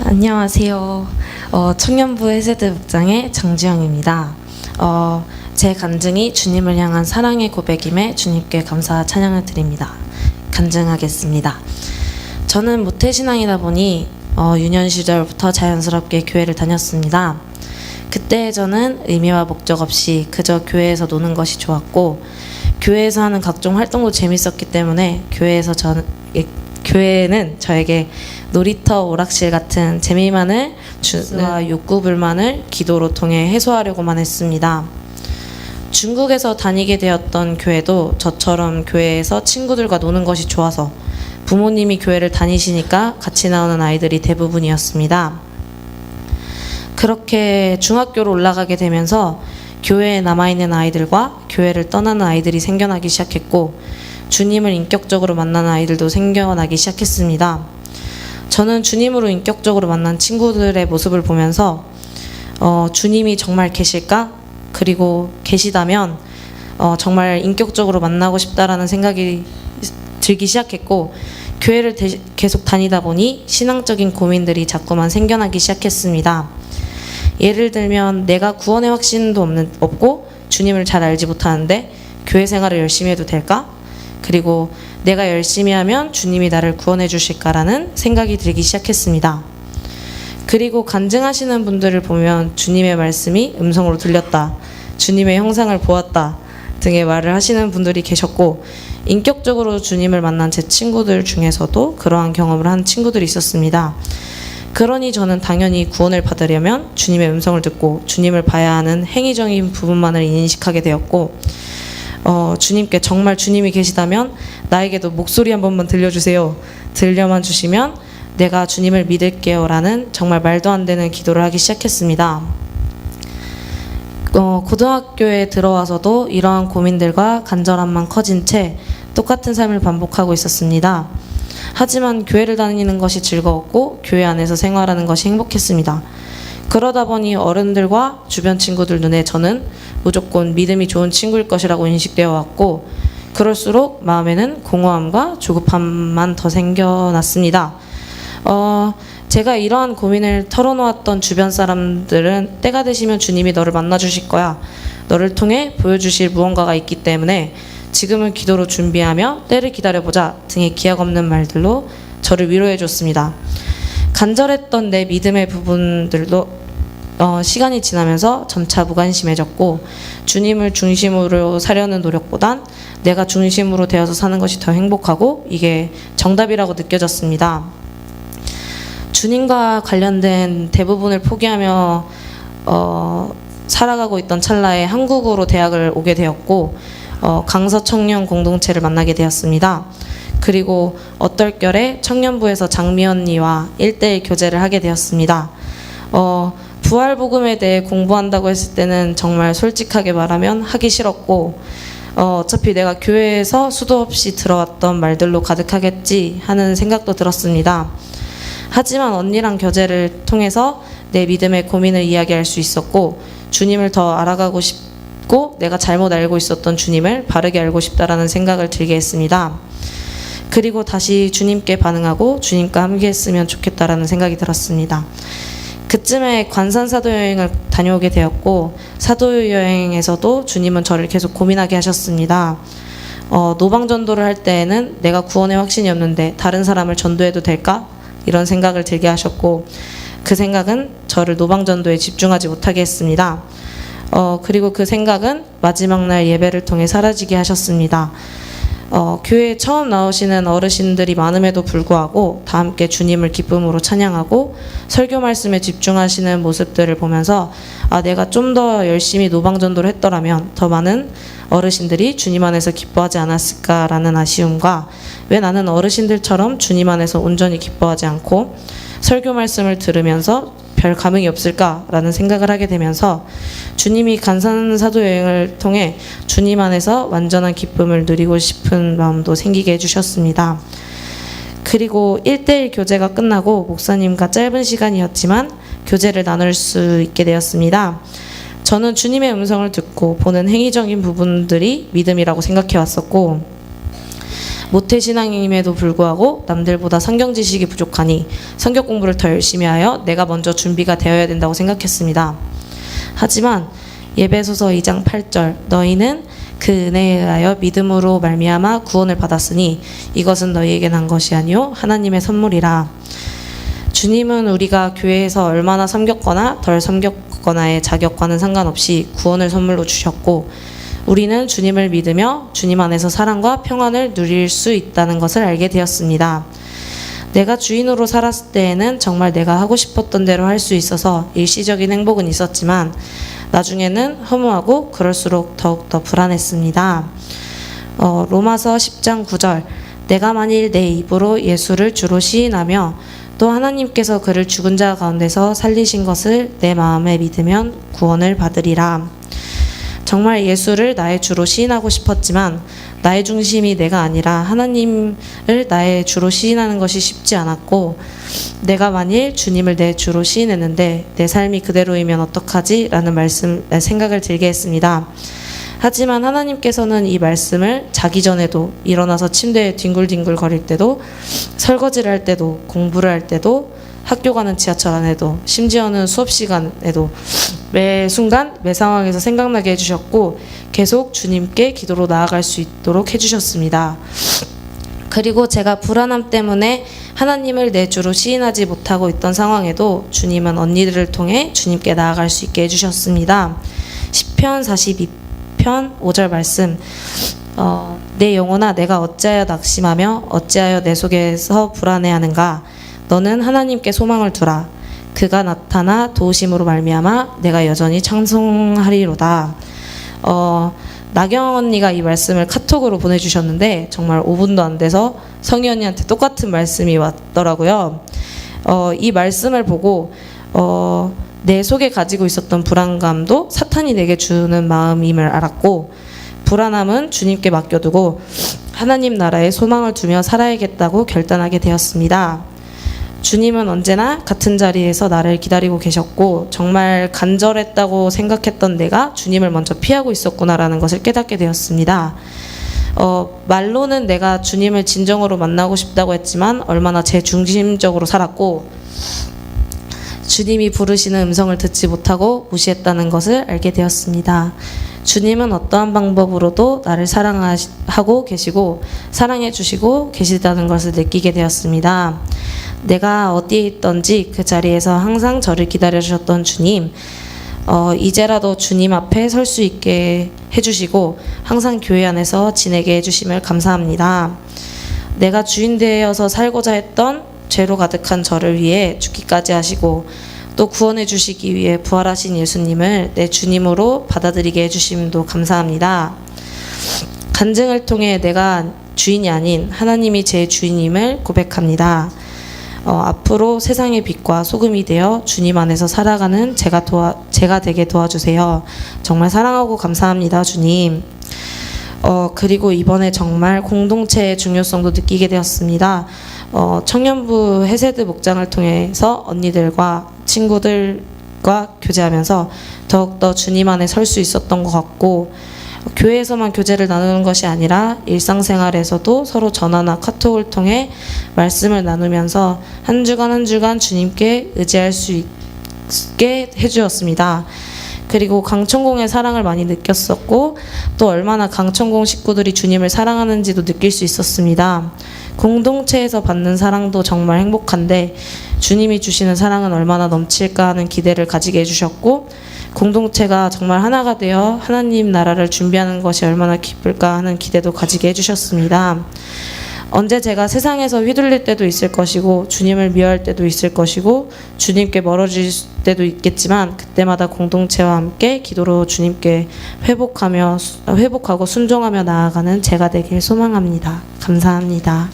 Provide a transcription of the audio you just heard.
안녕하세요. 청년부 해세대 북장의 장지영입니다. 제 간증이 주님을 향한 사랑의 고백임에 주님께 감사 찬양을 드립니다. 간증하겠습니다. 저는 모태신앙이다 보니 유년 시절부터 자연스럽게 교회를 다녔습니다. 그때 저는 의미와 목적 없이 그저 교회에서 노는 것이 좋았고, 교회에서 하는 각종 활동도 재밌었기 때문에 교회는 저에게 놀이터, 오락실 같은 재미만을 주와 욕구불만을 기도로 통해 해소하려고만 했습니다. 중국에서 다니게 되었던 교회도 저처럼 교회에서 친구들과 노는 것이 좋아서 부모님이 교회를 다니시니까 같이 나오는 아이들이 대부분이었습니다. 그렇게 중학교로 올라가게 되면서 교회에 남아있는 아이들과 교회를 떠나는 아이들이 생겨나기 시작했고, 주님을 인격적으로 만나는 아이들도 생겨나기 시작했습니다. 저는 주님으로 인격적으로 만난 친구들의 모습을 보면서 주님이 정말 계실까? 그리고 계시다면 정말 인격적으로 만나고 싶다라는 생각이 들기 시작했고, 교회를 계속 다니다 보니 신앙적인 고민들이 자꾸만 생겨나기 시작했습니다. 예를 들면 내가 구원의 확신도 없고 주님을 잘 알지 못하는데 교회 생활을 열심히 해도 될까? 그리고 내가 열심히 하면 주님이 나를 구원해 주실까라는 생각이 들기 시작했습니다. 그리고 간증하시는 분들을 보면 주님의 말씀이 음성으로 들렸다, 주님의 형상을 보았다 등의 말을 하시는 분들이 계셨고, 인격적으로 주님을 만난 제 친구들 중에서도 그러한 경험을 한 친구들이 있었습니다. 그러니 저는 당연히 구원을 받으려면 주님의 음성을 듣고 주님을 봐야 하는 행위적인 부분만을 인식하게 되었고, 주님께 정말 주님이 계시다면 나에게도 목소리 한 번만 들려주세요, 들려만 주시면 내가 주님을 믿을게요 라는 정말 말도 안 되는 기도를 하기 시작했습니다. 고등학교에 들어와서도 이러한 고민들과 간절함만 커진 채 똑같은 삶을 반복하고 있었습니다. 하지만 교회를 다니는 것이 즐거웠고 교회 안에서 생활하는 것이 행복했습니다. 그러다 보니 어른들과 주변 친구들 눈에 저는 무조건 믿음이 좋은 친구일 것이라고 인식되어 왔고, 그럴수록 마음에는 공허함과 조급함만 더 생겨났습니다. 제가 이러한 고민을 털어놓았던 주변 사람들은 때가 되시면 주님이 너를 만나주실 거야, 너를 통해 보여주실 무언가가 있기 때문에 지금은 기도로 준비하며 때를 기다려보자 등의 기약 없는 말들로 저를 위로해 줬습니다. 간절했던 내 믿음의 부분들도 시간이 지나면서 점차 무관심해졌고, 주님을 중심으로 사려는 노력보단 내가 중심으로 되어서 사는 것이 더 행복하고 이게 정답이라고 느껴졌습니다. 주님과 관련된 대부분을 포기하며 살아가고 있던 찰나에 한국으로 대학을 오게 되었고, 강서 청년 공동체를 만나게 되었습니다. 그리고 어떨결에 청년부에서 장미 언니와 1:1 교제를 하게 되었습니다. 부활복음에 대해 공부한다고 했을 때는 정말 솔직하게 말하면 하기 싫었고, 어차피 내가 교회에서 수도 없이 들어왔던 말들로 가득하겠지 하는 생각도 들었습니다. 하지만 언니랑 교제를 통해서 내 믿음의 고민을 이야기할 수 있었고, 주님을 더 알아가고 싶고 내가 잘못 알고 있었던 주님을 바르게 알고 싶다라는 생각을 들게 했습니다. 그리고 다시 주님께 반응하고 주님과 함께 했으면 좋겠다라는 생각이 들었습니다. 그쯤에 관산사도여행을 다녀오게 되었고, 사도여행에서도 주님은 저를 계속 고민하게 하셨습니다. 노방전도를 할 때에는 내가 구원의 확신이 없는데 다른 사람을 전도해도 될까? 이런 생각을 들게 하셨고, 그 생각은 저를 노방전도에 집중하지 못하게 했습니다. 그리고 그 생각은 마지막 날 예배를 통해 사라지게 하셨습니다. 교회에 처음 나오시는 어르신들이 많음에도 불구하고 다 함께 주님을 기쁨으로 찬양하고 설교 말씀에 집중하시는 모습들을 보면서 내가 좀 더 열심히 노방전도를 했더라면 더 많은 어르신들이 주님 안에서 기뻐하지 않았을까라는 아쉬움과, 왜 나는 어르신들처럼 주님 안에서 온전히 기뻐하지 않고 설교 말씀을 들으면서 별 감흥이 없을까라는 생각을 하게 되면서 주님이 간산사도여행을 통해 주님 안에서 완전한 기쁨을 누리고 싶은 마음도 생기게 해주셨습니다. 그리고 1:1 교제가 끝나고 목사님과 짧은 시간이었지만 교제를 나눌 수 있게 되었습니다. 저는 주님의 음성을 듣고 보는 행위적인 부분들이 믿음이라고 생각해 왔었고, 모태신앙임에도 불구하고 남들보다 성경 지식이 부족하니 성경 공부를 더 열심히 하여 내가 먼저 준비가 되어야 된다고 생각했습니다. 하지만 예배소서 2장 8절 너희는 그 은혜에 의하여 믿음으로 말미암아 구원을 받았으니 이것은 너희에게 난 것이 아니요 하나님의 선물이라. 주님은 우리가 교회에서 얼마나 섬겼거나 덜 섬겼거나의 자격과는 상관없이 구원을 선물로 주셨고 우리는 주님을 믿으며 주님 안에서 사랑과 평안을 누릴 수 있다는 것을 알게 되었습니다. 내가 주인으로 살았을 때에는 정말 내가 하고 싶었던 대로 할 수 있어서 일시적인 행복은 있었지만 나중에는 허무하고 그럴수록 더욱더 불안했습니다. 로마서 10장 9절 내가 만일 내 입으로 예수를 주로 시인하며 또 하나님께서 그를 죽은 자 가운데서 살리신 것을 내 마음에 믿으면 구원을 받으리라. 정말 예수를 나의 주로 시인하고 싶었지만 나의 중심이 내가 아니라 하나님을 나의 주로 시인하는 것이 쉽지 않았고 내가 만일 주님을 내 주로 시인했는데 내 삶이 그대로이면 어떡하지? 라는 생각을 들게 했습니다. 하지만 하나님께서는 이 말씀을 자기 전에도 일어나서 침대에 뒹굴뒹굴 거릴 때도 설거지를 할 때도 공부를 할 때도 학교 가는 지하철 안에도 심지어는 수업 시간에도 매 순간 매 상황에서 생각나게 해주셨고 계속 주님께 기도로 나아갈 수 있도록 해주셨습니다. 그리고 제가 불안함 때문에 하나님을 내 주로 시인하지 못하고 있던 상황에도 주님은 언니들을 통해 주님께 나아갈 수 있게 해주셨습니다. 시편 42편 5절 말씀 내 영혼아 내가 어찌하여 낙심하며 어찌하여 내 속에서 불안해하는가 너는 하나님께 소망을 두라 그가 나타나 도우심으로 말미암아 내가 여전히 찬송하리로다. 나경 언니가 이 말씀을 카톡으로 보내주셨는데 정말 5분도 안 돼서 성희 언니한테 똑같은 말씀이 왔더라고요. 이 말씀을 보고 내 속에 가지고 있었던 불안감도 사탄이 내게 주는 마음임을 알았고 불안함은 주님께 맡겨두고 하나님 나라에 소망을 두며 살아야겠다고 결단하게 되었습니다. 주님은 언제나 같은 자리에서 나를 기다리고 계셨고 정말 간절했다고 생각했던 내가 주님을 먼저 피하고 있었구나라는 것을 깨닫게 되었습니다. 말로는 내가 주님을 진정으로 만나고 싶다고 했지만 얼마나 제 중심적으로 살았고 주님이 부르시는 음성을 듣지 못하고 무시했다는 것을 알게 되었습니다. 주님은 어떠한 방법으로도 나를 사랑하고 계시고 사랑해 주시고 계시다는 것을 느끼게 되었습니다. 내가 어디에 있던지 그 자리에서 항상 저를 기다려 주셨던 주님, 이제라도 주님 앞에 설 수 있게 해주시고 항상 교회 안에서 지내게 해주심을 감사합니다. 내가 주인 되어서 살고자 했던 죄로 가득한 저를 위해 죽기까지 하시고 또 구원해 주시기 위해 부활하신 예수님을 내 주님으로 받아들이게 해주심도 감사합니다. 간증을 통해 내가 주인이 아닌 하나님이 제 주인임을 고백합니다. 앞으로 세상의 빛과 소금이 되어 주님 안에서 살아가는 제가 되게 도와주세요. 정말 사랑하고 감사합니다, 주님. 그리고 이번에 정말 공동체의 중요성도 느끼게 되었습니다. 청년부 해세드 목장을 통해서 언니들과 친구들과 교제하면서 더욱더 주님 안에 설 수 있었던 것 같고 교회에서만 교제를 나누는 것이 아니라 일상생활에서도 서로 전화나 카톡을 통해 말씀을 나누면서 한 주간 한 주간 주님께 의지할 수 있게 해주었습니다. 그리고 강천공의 사랑을 많이 느꼈었고 또 얼마나 강천공 식구들이 주님을 사랑하는지도 느낄 수 있었습니다. 공동체에서 받는 사랑도 정말 행복한데 주님이 주시는 사랑은 얼마나 넘칠까 하는 기대를 가지게 해주셨고 공동체가 정말 하나가 되어 하나님 나라를 준비하는 것이 얼마나 기쁠까 하는 기대도 가지게 해주셨습니다. 언제 제가 세상에서 휘둘릴 때도 있을 것이고 주님을 미워할 때도 있을 것이고 주님께 멀어질 때도 있겠지만 그때마다 공동체와 함께 기도로 주님께 회복하고 순종하며 나아가는 제가 되길 소망합니다. 감사합니다.